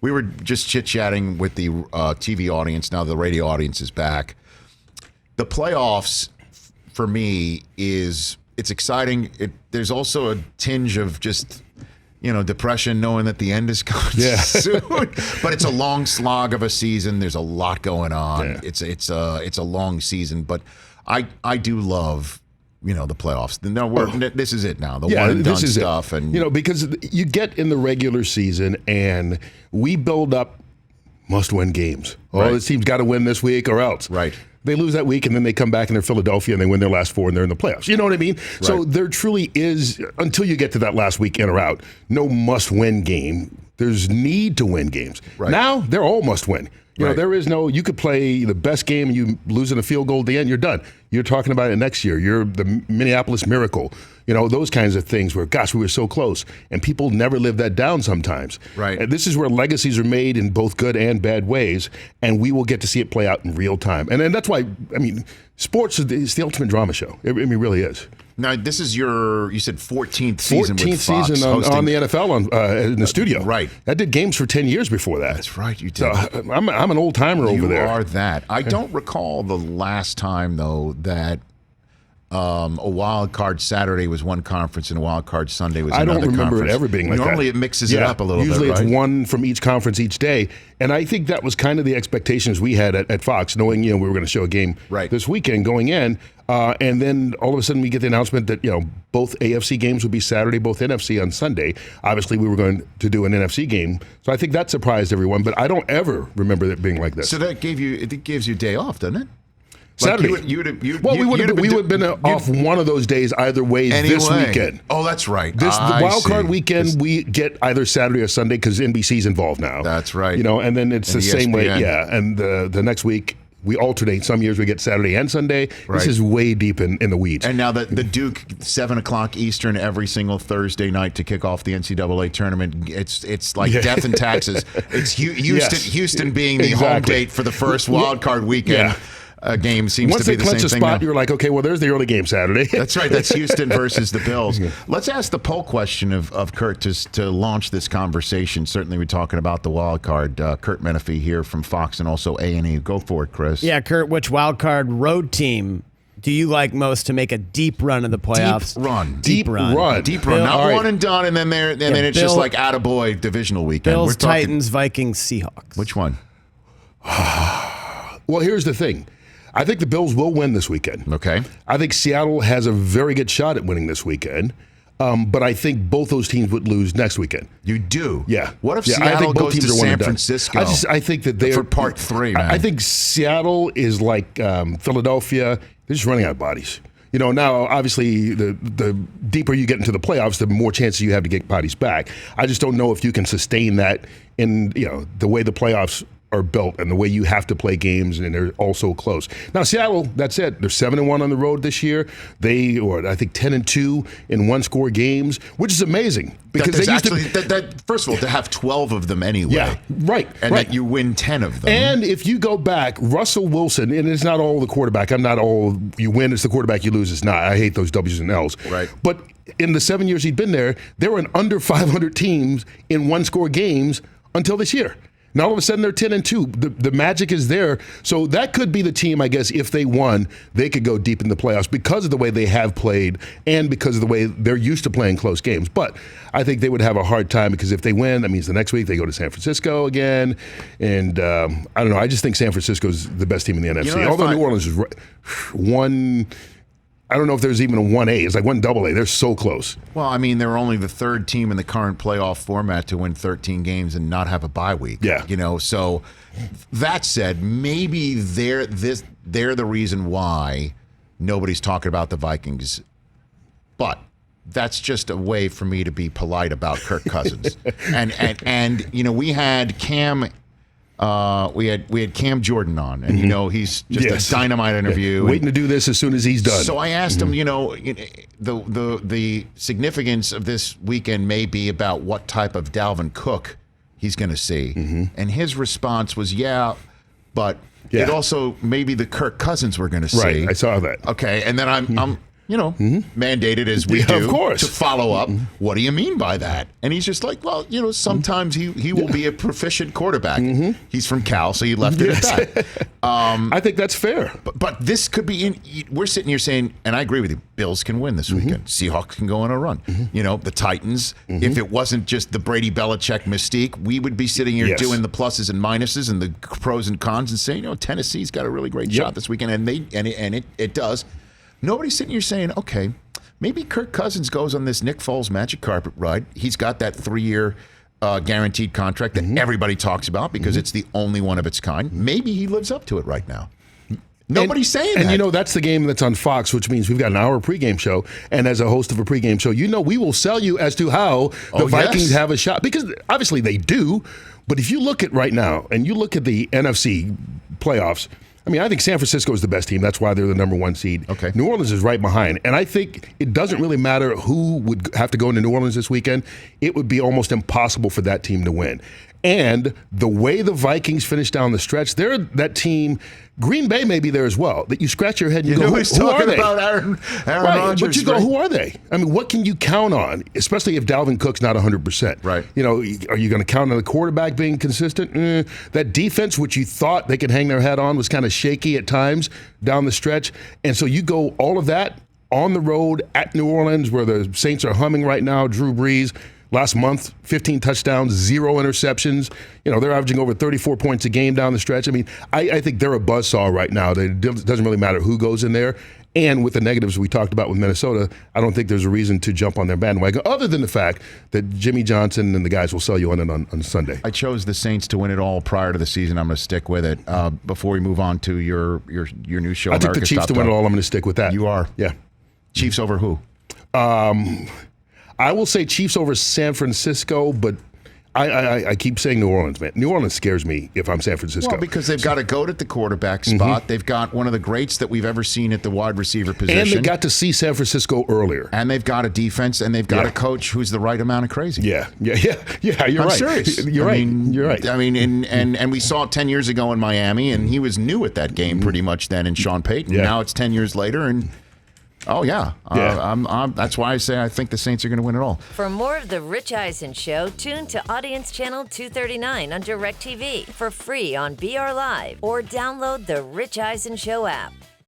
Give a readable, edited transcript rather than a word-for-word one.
we were just chit-chatting with the TV audience. Now the radio audience is back. The playoffs, for me, it's exciting. There's also a tinge of just, depression knowing that the end is coming soon. But it's a long slog of a season. There's a lot going on. Yeah. It's a long season. But I do love, the playoffs. No, this is it now. The one and done stuff. And because you get in the regular season and we build up must-win games. Oh, this team's got to win this week or else. Right. They lose that week, and then they come back and they're Philadelphia, and they win their last 4, and they're in the playoffs. You know what I mean? Right. So there truly is, until you get to that last week in or out, no must-win game. There's need to win games. Right. Now, they're all must-win. There is no, you could play the best game and you lose in a field goal at the end, you're done. You're talking about it next year. You're the Minneapolis Miracle. Those kinds of things where, gosh, we were so close. And people never live that down sometimes. Right. And this is where legacies are made in both good and bad ways, and we will get to see it play out in real time. And that's why, sports is the ultimate drama show. It really is. Now, this is you said 14th season 14th with Fox season on the NFL in the studio. Right. I did games for 10 years before that. That's right, you did. So I'm an old-timer over there. You are that. I don't recall the last time, though, that a wild card Saturday was one conference and a wild card Sunday was another conference. I don't remember it ever being like that. Normally it mixes it up a little bit, right? Usually it's one from each conference each day. And I think that was kind of the expectations we had at Fox, knowing we were going to show a game this weekend going in. And then all of a sudden we get the announcement that both AFC games would be Saturday, both NFC on Sunday. Obviously we were going to do an NFC game. So I think that surprised everyone. But I don't ever remember it being like this. So that gives you a day off, doesn't it? Saturday. We would have been off one of those days either way this weekend. Oh, that's right. The wild card weekend, we get either Saturday or Sunday because NBC's involved now. That's right. And then it's the same way. Yeah, and the next week we alternate. Some years we get Saturday and Sunday. Right. This is way deep in the weeds. And now the Duke 7:00 Eastern every single Thursday night to kick off the NCAA tournament. It's like death and taxes. It's Houston being the home date for the first wild card weekend. Yeah. Game seems Once to be the same thing. Once they clinch a spot, you're like, okay, well, there's the early game Saturday. That's right. That's Houston versus the Bills. Let's ask the poll question of Curt to launch this conversation. Certainly, we're talking about the wild card. Curt Menefee here from Fox and also A&E. Go for it, Chris. Yeah, Curt, which wild card road team do you like most to make a deep run of the playoffs? Deep run. Not one and done, and then it's just like attaboy divisional weekend. Bills, Titans, Vikings, Seahawks. Which one? Well, here's the thing. I think the Bills will win this weekend. Okay. I think Seattle has a very good shot at winning this weekend. But I think both those teams would lose next weekend. You do? Yeah. What if Seattle goes to San Francisco? I think that they're for part 3, man. I think Seattle is like Philadelphia. They're just running out of bodies. Now, obviously, the deeper you get into the playoffs, the more chances you have to get bodies back. I just don't know if you can sustain that in, the way the playoffs are built and the way you have to play games, and they're all so close. Now, Seattle, that's it. They're 7-1 on the road this year. They are, I think, 10-2 in one-score games, which is amazing because they used to. First of all, to have 12 of them anyway. Yeah, right. And that you win 10 of them. And if you go back, Russell Wilson, and it's not all the quarterback. I'm not all you win. It's the quarterback. You lose. It's not. I hate those W's and L's. Right. But in the 7 years he'd been there were an under 500 teams in one-score games until this year. Now all of a sudden they're 10-2. The magic is there. So that could be the team, I guess, if they won, they could go deep in the playoffs because of the way they have played and because of the way they're used to playing close games. But I think they would have a hard time because if they win, that means the next week they go to San Francisco again. And I don't know. I just think San Francisco is the best team in the NFC. Although New Orleans is one. I don't know if there's even a 1A. It's like 1AA. They're so close. Well, I mean, they're only the third team in the current playoff format to win 13 games and not have a bye week. Yeah. So that said, maybe they're the reason why nobody's talking about the Vikings. But that's just a way for me to be polite about Kirk Cousins. and we had Cam. We had Cam Jordan on, and he's just a dynamite interview. Waiting to do this as soon as he's done. So I asked him, the significance of this weekend may be about what type of Dalvin Cook he's going to see, and his response was, but it also may be the Kirk Cousins we're going to see. Right, I saw that. Okay, and then mandated as we Yeah, do of course. to follow up. What do you mean by that? And he's just like, well, sometimes he will be a proficient quarterback. He's from Cal, so he left it at that. I think that's fair. But this could be we're sitting here saying, and I agree with you, Bills can win this weekend. Seahawks can go on a run. The Titans, if it wasn't just the Brady Belichick mystique, we would be sitting here doing the pluses and minuses and the pros and cons and saying, Tennessee's got a really great shot this weekend, and it does. Nobody's sitting here saying, okay, maybe Kirk Cousins goes on this Nick Foles magic carpet ride. He's got that 3-year guaranteed contract that everybody talks about because it's the only one of its kind. Maybe he lives up to it right now. Nobody's saying that. And that's the game that's on Fox, which means we've got an hour pregame show. And as a host of a pregame show, we will sell you as to how the Vikings have a shot. Because obviously they do. But if you look at right now and you look at the NFC playoffs, I think San Francisco is the best team. That's why they're the number 1 seed. Okay. New Orleans is right behind. And I think it doesn't really matter who would have to go into New Orleans this weekend. It would be almost impossible for that team to win. And the way the Vikings finish down the stretch, they're that team. Green Bay may be there as well. That you scratch your head and you go, who are they? About Aaron right, Rodgers, but you go, who are they? What can you count on? Especially if Dalvin Cook's not 100%. Right. Are you going to count on the quarterback being consistent? That defense, which you thought they could hang their head on, was kind of shaky at times down the stretch. And so you go all of that on the road at New Orleans, where the Saints are humming right now. Drew Brees. Last month, 15 touchdowns, 0 interceptions. They're averaging over 34 points a game down the stretch. I think they're a buzzsaw right now. It doesn't really matter who goes in there. And with the negatives we talked about with Minnesota, I don't think there's a reason to jump on their bandwagon other than the fact that Jimmy Johnson and the guys will sell you on it on Sunday. I chose the Saints to win it all prior to the season. I'm going to stick with it. Before we move on to your new show, I took the Chiefs to win it all. I'm going to stick with that. You are? Yeah. Chiefs over who? I will say Chiefs over San Francisco, but I keep saying New Orleans, man. New Orleans scares me if I'm San Francisco. Well, because they've got a goat at the quarterback spot. They've got one of the greats that we've ever seen at the wide receiver position. And they got to see San Francisco earlier. And they've got a defense, and they've got a coach who's the right amount of crazy. Yeah, you're I'm right. serious. You're right. You're right. And we saw it 10 years ago in Miami, and he was new at that game pretty much then in Sean Payton. Yeah. Now it's 10 years later, and that's why I say I think the Saints are going to win it all. For more of The Rich Eisen Show, tune to Audience Channel 239 on DirecTV for free on BR Live or download the Rich Eisen Show app.